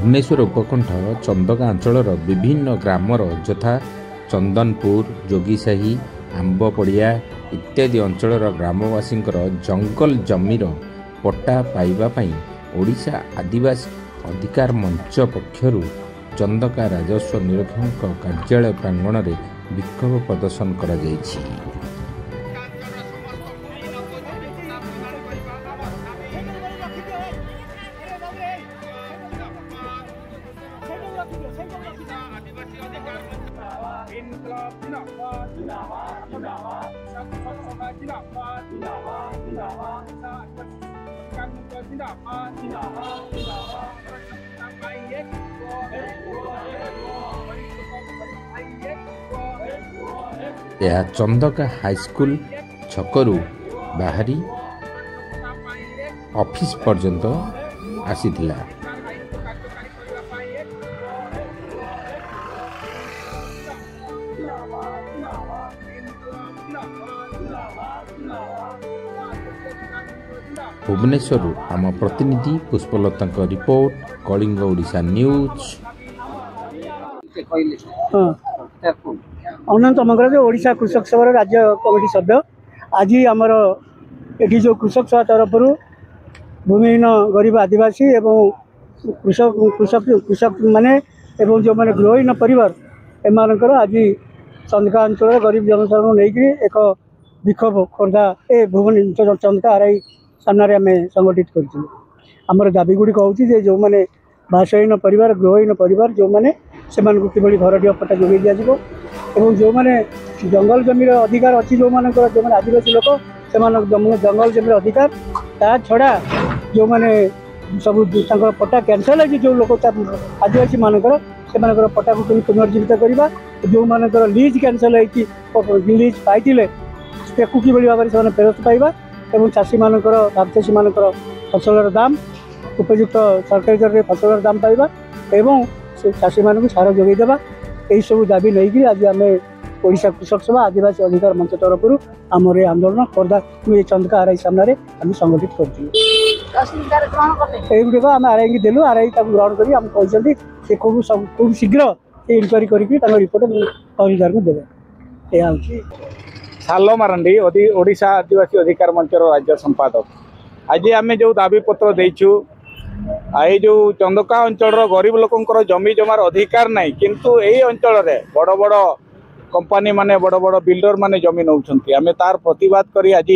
भुवनेश्वर उपकंठ चंदका अंचल विभिन्न ग्रामर यथा चंदनपुर जोगीसाही आंबपड़िया इत्यादि अंचल ग्रामवासी जंगल जमीर पट्टा पाइबापी ओडिशा आदिवासी अधिकार मंच पक्षर चंदका राजस्व निरीक्षक कार्यालय प्रांगण में विक्षोभ प्रदर्शन करा जायछि। यह चंदका हाईस्कूल छकरू बाहरी ऑफिस पर्यंत आसीथिला। भुवनेश्वर आम प्रतिनिधि पुष्पलता रिपोर्ट कलिंग ओडिशा न्यूज। अनंत मंगल ओडिशा कृषक सभा राज्य कमिटी सभ्य आज आमर ये जो कृषक सभा तरफ भूमिहीन गरीब आदिवासी एवं कृषक कृषक कृषक माने एवं जो मैंने गृहहीन परिवार एमानकर आज चंदका अंचल गरीब जनसाधारण नहीं एक विक्षोभ खोर्धा ए भुवन चंदका आरआई सामने आम संगठित कर दाबी गुड़िक हूँ जो मैंने भाषाहीन परिवार गृहहीन परिवार जो मैंने से किभली घर पट्टा जोगे दिज्व और जो मैंने जंगल जमीर अधिकार अच्छी जो मैंने आदिवासी लोक से जंगल जमीर अधिकार ता छड़ा जो मैंने सब पट्टा कैंसल है जो लोक आदिवासी मानकर से पट्टा को पुनर्जीवित करवा जो मानकर लीज कैंसल है लीज पाई किभली भाव में फेरस्त पाइबा और चाषी मानकर भाग चाषी मानकर फसलर दाम उपयुक्त सरकारी दर में फसलर दाम पाइबा एवं चाषी मानक सार जोगेदेवा यही सब दाबी नहीं आज आम ओडिशा कृषक सभा आदिवासी अधिकार मंच तरफ आमर ये आंदोलन खोर्धा चंदका आरआई सामने आम संगठित करगुड़िक आम आरआई देलु आरआई ग्रहण कर खूब शीघ्र इनक्वारी कर रिपोर्ट तहसीलदार को देवे। यह सालो मारंडी ओडिशा आदिवासी अधिकार मंचर राज्य संपादक आज आम जो दाबी पत्र देचु आई जो चंदका अंचल गरीब लोकंर जमी जमार अधिकार नहीं किंतु यही अंचल बड़ बड़ कंपानी माने बड़ बड़ बिल्डर माने जमी नौछंती आमे तार प्रतिवाद करी आज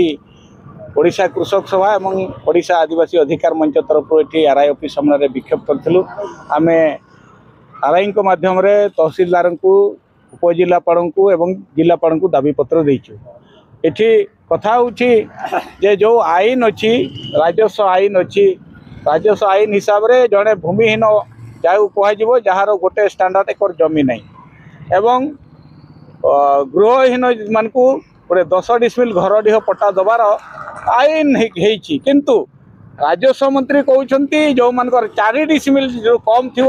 ओडिशा कृषक सभा एवं ओडिशा आदिवासी अधिकार मंच तरफ ये आरआई ऑफिस सामने विक्षोभ करूँ। आम आरआई माध्यम तहसीलदार को उपजिलापाल को एवं जिलापाल को दाबी पत्र देचु। एठी कथा होची जो आईन अच्छी राजस्व आईन अच्छी राजस्व आईन हिसाब रे जड़े भूमिहीन जहाँ कह जार गोटे स्टैंडर्ड एक जमी नहीं एवं गृहहीन मान को गोटे 10 डिसमिल घर डीह पट्टा दबार आईन होती किंतु राजस्व मंत्री कहते जो मान 4 डिसमिल जो कम थी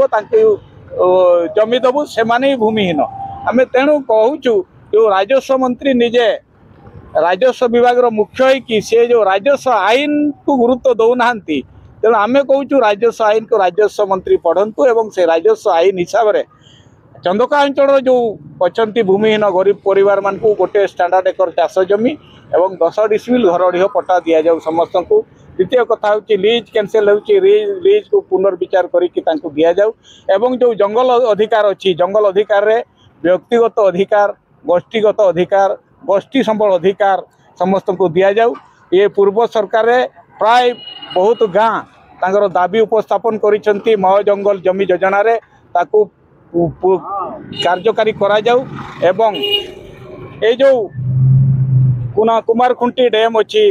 जमी दबु से माने भूमिहीन आम तेणु कहूँ जो राजस्व मंत्री निजे राजस्व विभाग मुख्य कि सी जो राजस्व आईन को गुरुत्व दौना तेणु आम कहूँ राजस्व आईन को राजस्व मंत्री पढ़ंतु एवं से राजस्व आईन हिसाब से चंदका अंचल जो अच्छा भूमिहीन गरीब परिवार मान को गोटे स्टैंडर्ड एकर चाष जमी एवं 10 डिसमिल घर डीह पट्टा दि जाऊ समस्त को। द्वितीय कथा हूँ लीज कैंसल लीज को पुनर्विचार करके दि जाऊ एवं जो जंगल अधिकार अच्छी जंगल अधिकार रे व्यक्तिगत अधिकार गोष्ठीगत अधिकार गोष्ठी संबल अधिकार समस्त को दि जाऊ। ये पूर्व सरकार प्राय बहुत गाँ तांकर दाबी उपस्थापन करिसेंती मह जंगल जमी योजना रे ताकू कार्यकारी करा जाऊ एवं ये जो कुमारखुंटी डैम अच्छी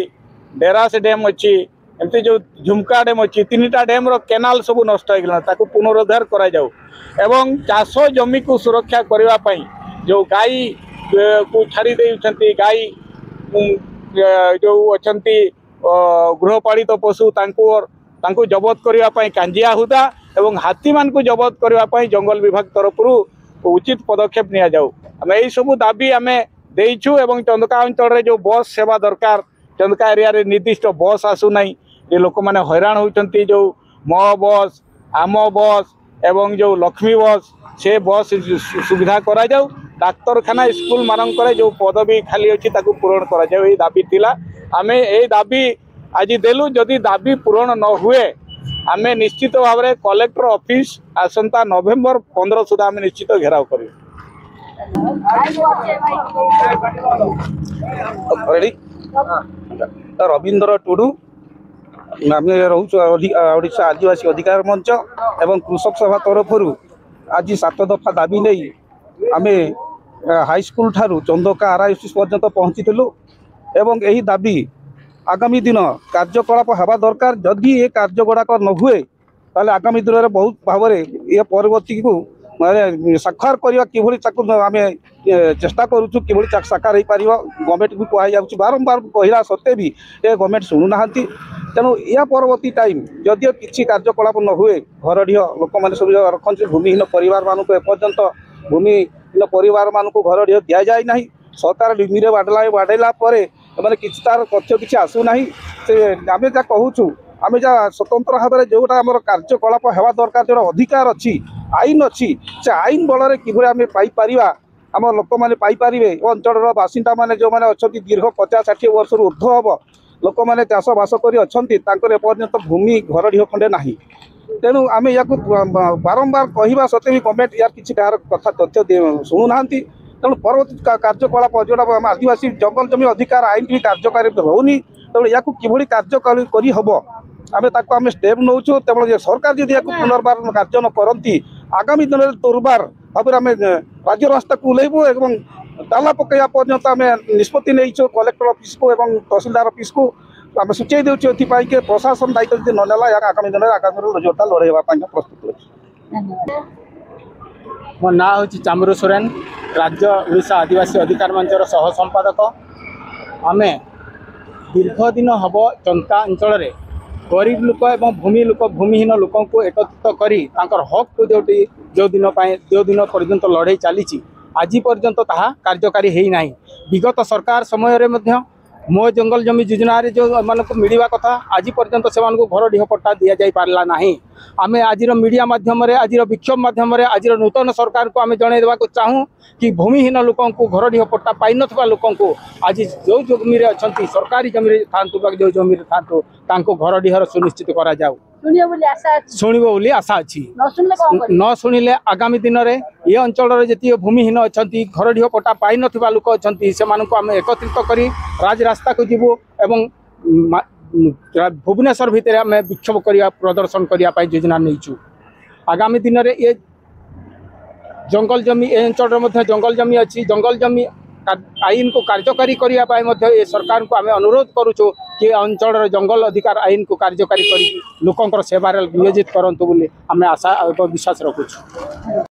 डेरास डैम अच्छी एमती जो झुमका डैम अच्छी 3टा डैम रो केनाल सब नष्ट हो गला ताकू पुनरुद्धार करा जाऊ एवं चाष जमी को सुरक्षा करबा पई जो गाई को छाड़ी देउछंती गाई जो अछंती गृहपालित पशु तांको जबत करने कांजिया हुदा एवं हाथी मान को जबत करने जंगल विभाग तरफ उचित पदक्षेप नि जाऊ। आम यही सब दाबी आम देचु एवं चंदका अंचल जो बस सेवा दरकार चंदका एरिया रे निर्दिष्ट बस आसु नहीं ये लोक मैंने हैरान होती जो मो बस आम बस एवं जो लक्ष्मी बस से बस सुविधा करा जाऊ डाक्तरखाना स्कूल मानक जो पदवी खाली अच्छी पूरण करा जाऊ ये दाबी थिला आमे ए दाबी आज देलु जदि दाबी पूरण न हुए आमे निश्चित भाव में कलेक्टर ऑफिस आसंता नवेम्बर 15 सुधा आमे निश्चित घेराव करू रवींद्र टुडू आम रोशा आदिवासी अधिकार मंच एवं कृषक सभा तरफ आज 7 दफा दाबी नहीं आम हाईस्कल ठारू चंदका RIC पर्यंत पहुँची एवं यही दाबी आगामी दिन कार्यकलाप हवा दरकार जदि ये कार्य गुड़ाक न हुए ताले आगामी दिन में बहुत भाव में ये परवर्ती को माने साकार करवा कि आम चेष्टा करूँ कि साकार हो पार गवर्नमेंट भी कहुच्छी बारंबार कहला सत्वे भी ये गवर्नमेंट शुणुना तेणु या परवर्ती टाइम जदिव किसी कार्यकलाप न हुए घरडीह लोक मैंने सब रखते भूमिहीन परिवार मानक एपर्यंत भूमिहीन परिवार मानक घरडीह दि जाए ना सरकार डिमिरे बाड़ेला मैंने किसी तार तथ्य किसी आसूना से आम जहाँ कहूँ आम जहाँ स्वतंत्र भाव में जोटा आम कार्यकलाप हवा दरकार जो अधिकार अच्छी आईन अच्छी से आईन बल कि आम पाइपर आम लोक मैंने पाइपर अंचल बासिंदा मैंने जो मैंने अच्छा दीर्घ 50-60 वर्ष ऊर्ध्व हम लोक मैंने चाष बास करपर्यंत भूमि घरडीह खंडे ना तेणु आम या बारंबार कहवा सत्वे भी गवर्नमेंट यार किसी कहार कथा तथ्य शुणुना तेणु परवर्ती कार्यकलाप जो आदिवासी जंगल जमी अधिकार आईन भी कार्यकारी रोनी तेणु या कि कार्यकारी हम आम स्टेप नौ तेणु सरकार जब या पुनर्बार कार्य न करती आगामी दिन में दुर्बार भाव में राज्य रास्ता को ओल्लैबू और ताला पकड़ा पर्यंत आम निष्पत्ति नहीं कलेक्टर ऑफिस को एवं तहसीलदार ऑफिस को आम सूचाई देउछु कि प्रशासन दायित्व जब ननेला या आगामी दिन में आगामी जोरदार लड़ेवा प्रस्तुत अच्छे। मो ना हूँ चामरू सोरेन राज्य ओडिशा आदिवासी अधिकार मंचर सह संपादक आम दीर्घ दिन हम चंका अंचल गरीब लोक एवं भूमिहीन लोक एकत्रित करी हक को जो दिन पर्यंत लड़ाई चली आज पर्यंत ताहा कार्यकारी है ना विगत सरकार समय मो जंगल जमी योजना जो मानक मिलवा कथा आज पर्यंत से घरडीह पट्टा दि जा पारा ना आम आज मीडिया मध्यम आज विक्षोभ मध्यम आज नूतन सरकार को आम जनईदेवा चाहूँ कि भूमिहीन लोक घरडीह पट्टा पाई नथिबा लोक आज जो जमी अच्छा सरकारी जमी था जो जमी था घरडीहर सुनिश्चित करा जाऊ शुणव बोली आशा अच्छी न शुणिले आगामी दिन में ये अंचल जी भूमिहीन अच्छा घरडीह पट्टा पाई नथिबा लोक अच्छा से आम एकत्रित कर राजरास्ता को जीवु एवं भुवनेश्वर भितर आम विक्षोभ करने प्रदर्शन करने योजना नहीं आगामी दिन में ये जंगल जमी ए अंचल जंगल जमी अच्छी जंगल जमी आईन को कार्यकारी करने सरकार को आम अनुरोध करुचु कि अंचल जंगल अधिकार आईन को कार्यकारी कर लोकंर सेवार नियोजित करंतु बोली आम आशा और विश्वास रखुचु।